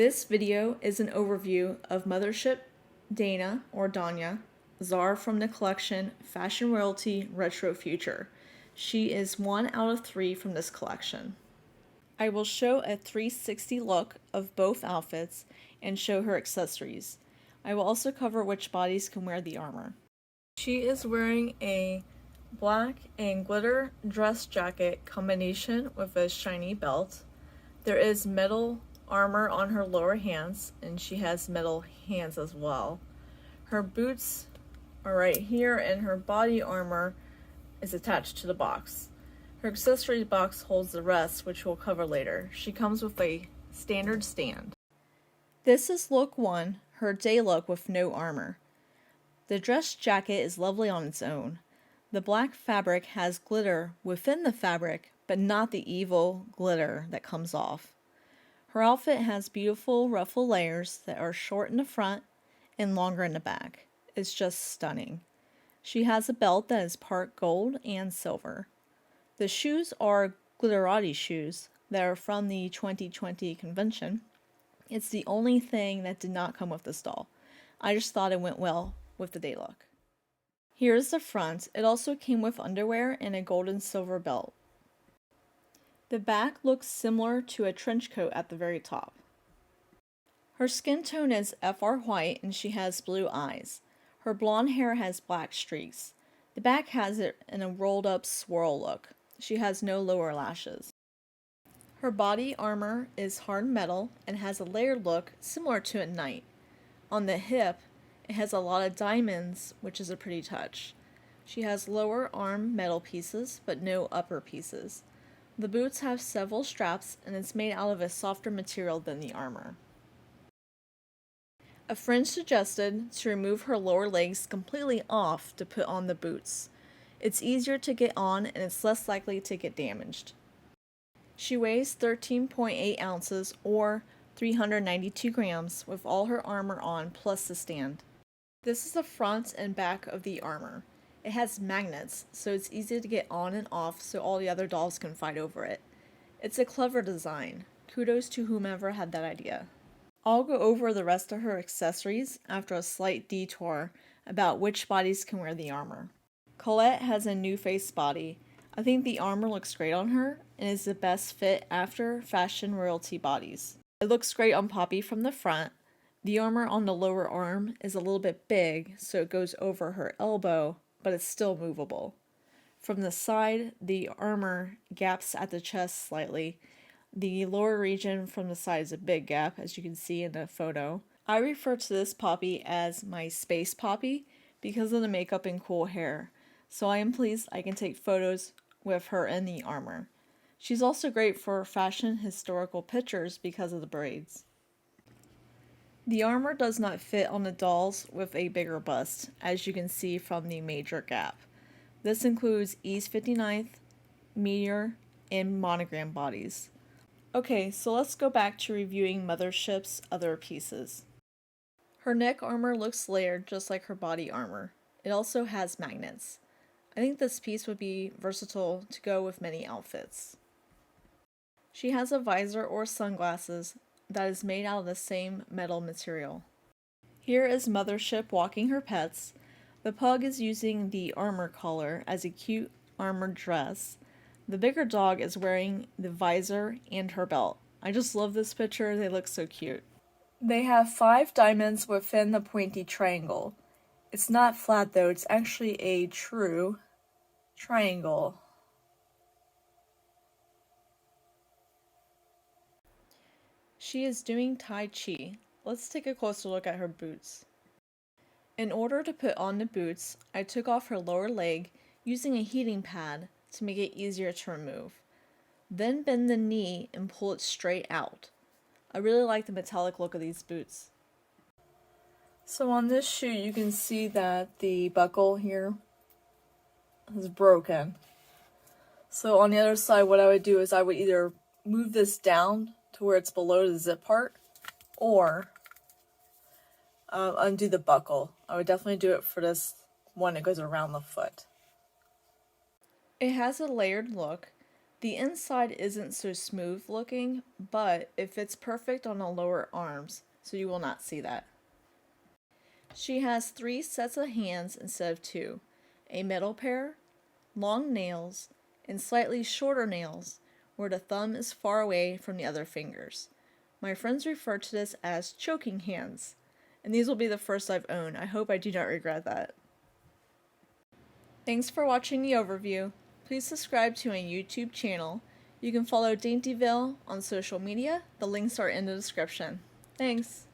This video is an overview of Mothership Dania or Dania, Czar from the collection Fashion Royalty Retro Future. She is 1 out of 3 from this collection. I will show a 360 look of both outfits and show her accessories. I will also cover which bodies can wear the armor. She is wearing a black and glitter dress jacket combination with a shiny belt. There is metal armor on her lower hands, and she has metal hands as well. Her boots are right here, and her body armor is attached to the box. Her accessories box holds the rest, which we'll cover later. She comes with a standard stand. This is look 1, her day look with no armor. The dress jacket is lovely on its own. The black fabric has glitter within the fabric, but not the evil glitter that comes off. Her outfit has beautiful ruffle layers that are short in the front and longer in the back. It's just stunning. She has a belt that is part gold and silver. The shoes are glitterati shoes that are from the 2020 convention. It's the only thing that did not come with this doll. I just thought it went well with the day look. Here's the front. It also came with underwear and a gold and silver belt. The back looks similar to a trench coat at the very top. Her skin tone is FR white and she has blue eyes. Her blonde hair has black streaks. The back has it in a rolled up swirl look. She has no lower lashes. Her body armor is hard metal and has a layered look similar to a knight. On the hip, it has a lot of diamonds, which is a pretty touch. She has lower arm metal pieces, but no upper pieces. The boots have several straps, and it's made out of a softer material than the armor. A friend suggested to remove her lower legs completely off to put on the boots. It's easier to get on, and it's less likely to get damaged. She weighs 13.8 ounces or 392 grams with all her armor on plus the stand. This is the front and back of the armor. It has magnets, so it's easy to get on and off so all the other dolls can fight over it. It's a clever design. Kudos to whomever had that idea. I'll go over the rest of her accessories after a slight detour about which bodies can wear the armor. Colette has a new face body. I think the armor looks great on her and is the best fit after fashion royalty bodies. It looks great on Poppy from the front. The armor on the lower arm is a little bit big, so it goes over her elbow, but it's still movable. From the side, the armor gaps at the chest slightly. The lower region from the side is a big gap, as you can see in the photo. I refer to this Poppy as my space Poppy because of the makeup and cool hair, so I am pleased I can take photos with her in the armor. She's also great for fashion historical pictures because of the braids. The armor does not fit on the dolls with a bigger bust, as you can see from the major gap. This includes E's 59th, Meteor, and Monogram bodies. Okay, so let's go back to reviewing Mothership's other pieces. Her neck armor looks layered just like her body armor. It also has magnets. I think this piece would be versatile to go with many outfits. She has a visor or sunglasses that is made out of the same metal material. Here is Mothership walking her pets. The pug is using the armor collar as a cute armored dress. The bigger dog is wearing the visor and her belt. I just love this picture, they look so cute. They have 5 diamonds within the pointy triangle. It's not flat though, it's actually a true triangle. She is doing Tai Chi. Let's take a closer look at her boots. In order to put on the boots, I took off her lower leg using a heating pad to make it easier to remove. Then bend the knee and pull it straight out. I really like the metallic look of these boots. So on this shoe you can see that the buckle here is broken. So on the other side what I would do is I would either move this down to where it's below the zip part, or undo the buckle. I would definitely do it for this one that goes around the foot. It has a layered look. The inside isn't so smooth looking, but it fits perfect on the lower arms, so you will not see that. She has 3 sets of hands instead of 2, a middle pair, long nails, and slightly shorter nails where the thumb is far away from the other fingers. My friends refer to this as choking hands, and these will be the first I've owned. I hope I do not regret that. Thanks for watching the overview. Please subscribe to my YouTube channel. You can follow Daintyville on social media. The links are in the description. Thanks!